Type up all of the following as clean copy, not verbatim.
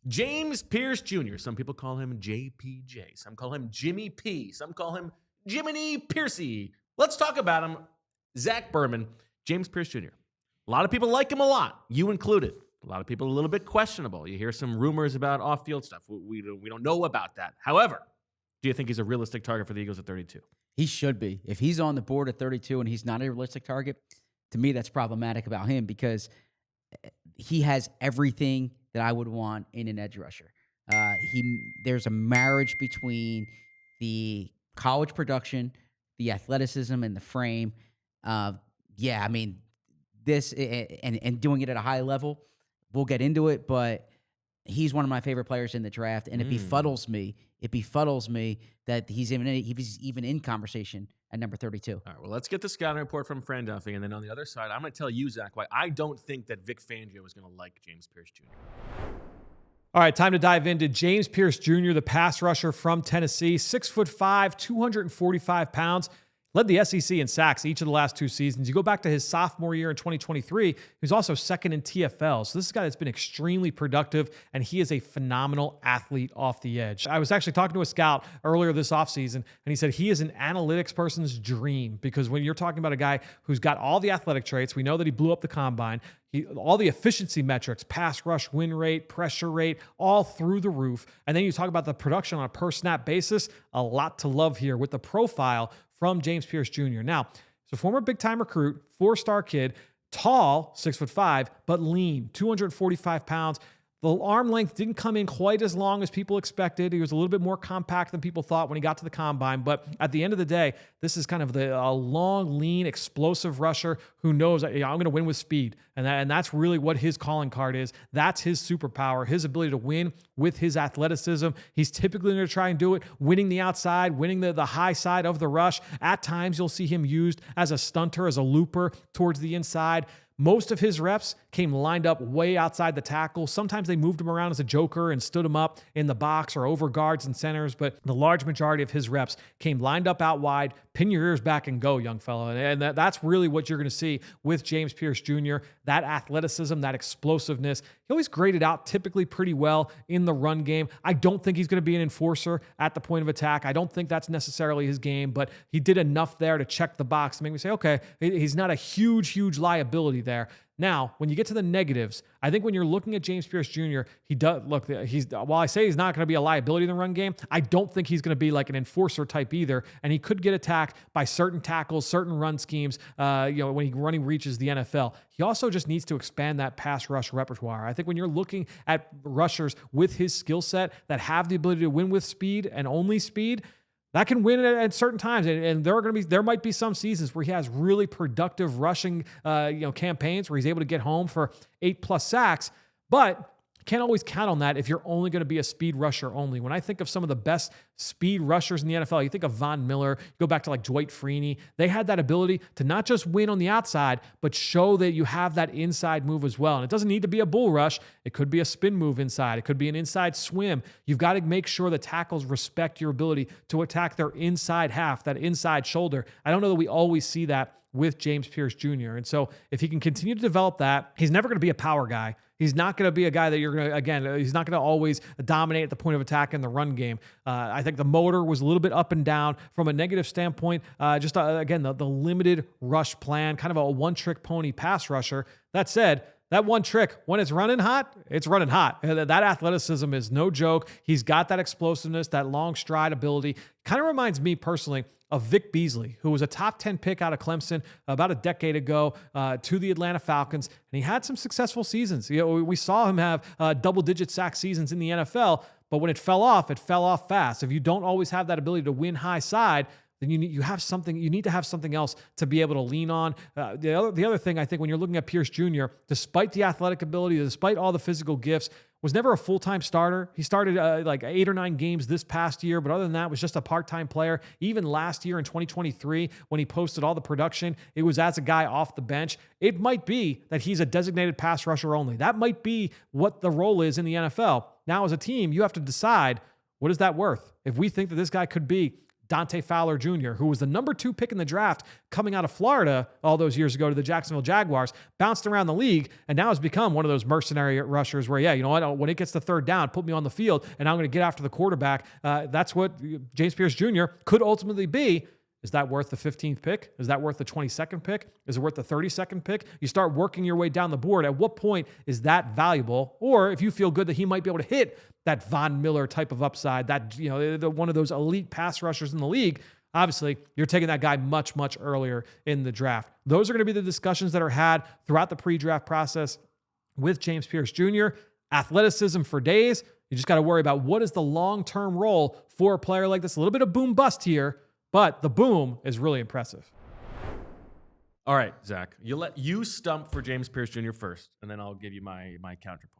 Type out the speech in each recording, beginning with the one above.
James Pearce Jr. Some people call him JPJ. Some call him Jimmy P. Some call him Jiminy Piercy. Let's talk about him. Zach Berman, James Pearce Jr. A lot of people like him a lot, you included. A lot of people a little bit questionable. You hear some rumors about off-field stuff. We don't know about that. However, do you think he's a realistic target for the Eagles at 32? He should be. If he's on the board at 32 and he's not a realistic target, to me that's problematic about him because he has everything that I would want in an edge rusher. There's a marriage between the college production, the athleticism, and the frame. This and doing it at a high level. We'll get into it, but he's one of my favorite players in the draft, and it befuddles me. It befuddles me that he's even in conversation at number 32. All right, well, let's get the scouting report from Fran Duffy, and then on the other side, I'm going to tell you, Zach, why I don't think that Vic Fangio is going to like James Pearce Jr. All right, time to dive into James Pearce Jr., the pass rusher from Tennessee, 6'5", 245 pounds. Led the SEC in sacks each of the last 2 seasons. You go back to his sophomore year in 2023, he was also second in TFL. So this is a guy that's been extremely productive, and he is a phenomenal athlete off the edge. I was actually talking to a scout earlier this offseason, and he said he is an analytics person's dream because when you're talking about a guy who's got all the athletic traits, we know that he blew up the combine, all the efficiency metrics, pass rush, win rate, pressure rate, all through the roof. And then you talk about the production on a per snap basis, a lot to love here with the profile from James Pearce Jr. Now, he's a former big-time recruit, 4-star kid, tall, 6'5", but lean, 245 pounds. The arm length didn't come in quite as long as people expected. He was a little bit more compact than people thought when he got to the combine. But at the end of the day, this is kind of a long, lean, explosive rusher who knows I'm going to win with speed. And that's really what his calling card is. That's his superpower, his ability to win with his athleticism. He's typically going to try and do it, winning the outside, winning the high side of the rush. At times, you'll see him used as a stunter, as a looper towards the inside. Most of his reps came lined up way outside the tackle. Sometimes they moved him around as a joker and stood him up in the box or over guards and centers, but the large majority of his reps came lined up out wide. Pin your ears back and go, young fella. And that's really what you're going to see with James Pearce Jr., that athleticism, that explosiveness. He always graded out typically pretty well in the run game. I don't think he's going to be an enforcer at the point of attack. I don't think that's necessarily his game, but he did enough there to check the box to make me say, okay, he's not a huge liability there. Now, when you get to the negatives, I think when you're looking at James Pearce Jr., he does look. While I say he's not going to be a liability in the run game, I don't think he's going to be like an enforcer type either. And he could get attacked by certain tackles, certain run schemes. When he reaches the NFL, he also just needs to expand that pass rush repertoire. I think when you're looking at rushers with his skill set that have the ability to win with speed and only speed, that can win at certain times, and there might be some seasons where he has really productive rushing, campaigns where he's able to get home for 8+ sacks. But can't always count on that if you're only going to be a speed rusher only. When I think of some of the best speed rushers in the NFL, you think of Von Miller, you go back to like Dwight Freeney. They had that ability to not just win on the outside, but show that you have that inside move as well. And it doesn't need to be a bull rush. It could be a spin move inside. It could be an inside swim. You've got to make sure the tackles respect your ability to attack their inside half, that inside shoulder. I don't know that we always see that with James Pearce Jr. And so if he can continue to develop that, he's never going to be a power guy. He's not going to be a guy that you're going to, he's not going to always dominate at the point of attack in the run game. I think the motor was a little bit up and down from a negative standpoint. The limited rush plan, kind of a one-trick pony pass rusher. That said, that one trick, when it's running hot, it's running hot. That athleticism is no joke. He's got that explosiveness, that long stride ability. Kind of reminds me personally of Vic Beasley, who was a top 10 pick out of Clemson about a decade ago to the Atlanta Falcons, and he had some successful seasons. We saw him have double-digit sack seasons in the NFL, but when it fell off fast. If you don't always have that ability to win high side, then you need to have something else to be able to lean on. The other thing, I think, when you're looking at Pearce Jr., despite the athletic ability, despite all the physical gifts, was never a full-time starter. He started like 8 or 9 games this past year, but other than that, was just a part-time player. Even last year in 2023, when he posted all the production, it was as a guy off the bench. It might be that he's a designated pass rusher only. That might be what the role is in the NFL. Now, as a team, you have to decide, what is that worth? If we think that this guy could be Dante Fowler Jr., who was the number 2 pick in the draft coming out of Florida all those years ago to the Jacksonville Jaguars, bounced around the league, and now has become one of those mercenary rushers where, yeah, you know what, when it gets to third down, put me on the field, and I'm going to get after the quarterback. That's what James Pearce Jr. could ultimately be. Is that worth the 15th pick? Is that worth the 22nd pick? Is it worth the 32nd pick? You start working your way down the board. At what point is that valuable? Or if you feel good that he might be able to hit that Von Miller type of upside, that, you know, one of those elite pass rushers in the league, obviously you're taking that guy much, much earlier in the draft. Those are going to be the discussions that are had throughout the pre-draft process with James Pearce Jr. Athleticism for days. You just got to worry about what is the long-term role for a player like this. A little bit of boom bust here, but the boom is really impressive. All right, Zach, you stump for James Pearce Jr. first, and then I'll give you my counterpoint.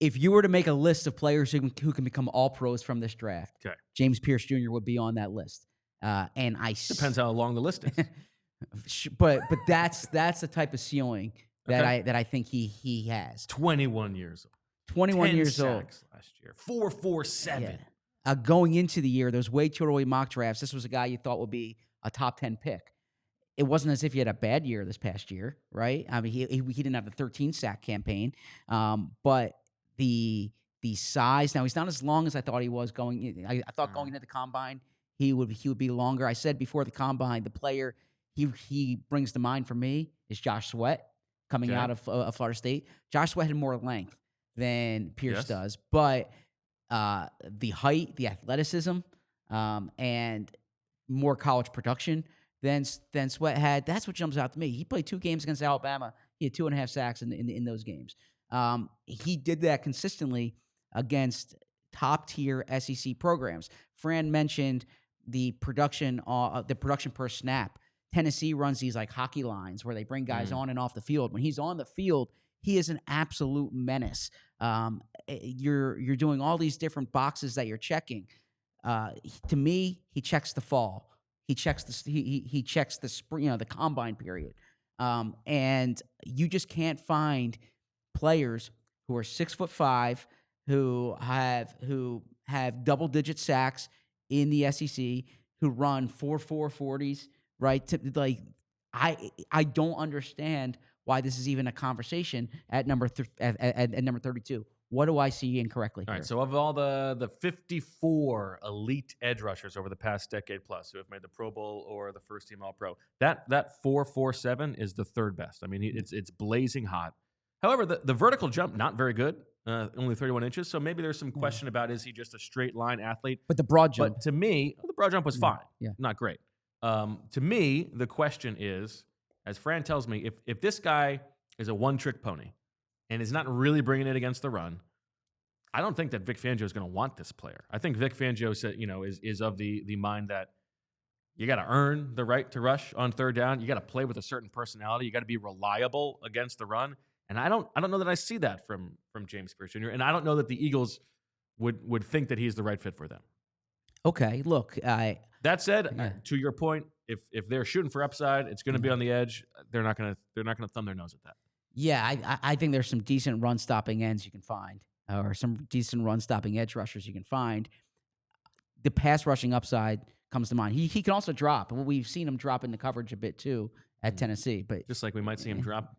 If you were to make a list of players who can become all pros from this draft, Okay. James Pearce Jr. would be on that list. Depends how long the list is. but that's the type of ceiling that I think he has. 21 years old. 21 years old. Last year. 4.47. Yeah. Going into the year, those way too early mock drafts, this was a guy you thought would be a top 10 pick. It wasn't as if he had a bad year this past year, right? I mean, he didn't have the 13 sack campaign, but the size. Now he's not as long as I thought he was going in. I thought going into the combine he would be longer. I said before the combine, the player he brings to mind for me is Josh Sweat coming out of Florida State. Josh Sweat had more length than Pearce does, but the height, the athleticism, and more college production than Sweat had. That's what jumps out to me. He played 2 games against Alabama. He had 2.5 sacks in those games. He did that consistently against top-tier SEC programs. Fran mentioned the production per snap. Tennessee runs these like hockey lines where they bring guys on and off the field. When he's on the field, he is an absolute menace. You're doing all these different boxes that you're checking. To me, he checks the fall. He checks the spring, the combine period. And you just can't find players who are 6'5", who have double-digit sacks in the SEC, who run 4.4 40s, right? I don't understand why this is even a conversation at number 32. What do I see incorrectly here? All right, so of all the 54 elite edge rushers over the past decade plus who have made the Pro Bowl or the first team All-Pro, that 4.47 is the third best. I mean, it's blazing hot. However, the vertical jump, not very good, only 31 inches. So maybe there's some question about, is he just a straight line athlete? But the broad jump. But to me, the broad jump was fine. Yeah. Not great. To me, the question is, as Fran tells me, if this guy is a one-trick pony and is not really bringing it against the run, I don't think that Vic Fangio is going to want this player. I think Vic Fangio said, is of the mind that you got to earn the right to rush on third down. You got to play with a certain personality. You got to be reliable against the run. And I don't know that I see that from James Pearce Jr. And I don't know that the Eagles would think that he's the right fit for them. Okay, look. That said, to your point, if they're shooting for upside, it's going to be on the edge. They're not going to thumb their nose at that. Yeah, I think there's some decent run stopping ends you can find, or some decent run stopping edge rushers you can find. The pass rushing upside comes to mind. He can also drop. We've seen him drop into coverage a bit too at Tennessee, but just like we might see him drop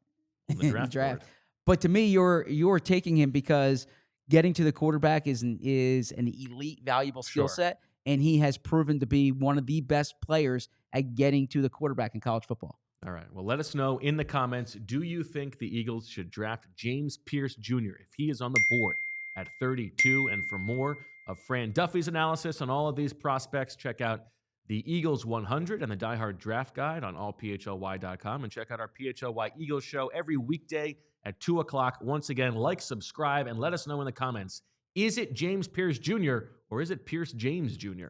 on the draft. Board. But to me, you're taking him because getting to the quarterback is an elite, valuable skill set, and he has proven to be one of the best players at getting to the quarterback in college football. All right. Well, let us know in the comments, do you think the Eagles should draft James Pearce Jr. if he is on the board at 32? And for more of Fran Duffy's analysis on all of these prospects, check out the Eagles 100 and the Die Hard Draft Guide on allphly.com, and check out our PHLY Eagles show every weekday at 2 o'clock. Once again, like, subscribe, and let us know in the comments, is it James Pearce Jr. or is it Pierce James Jr.?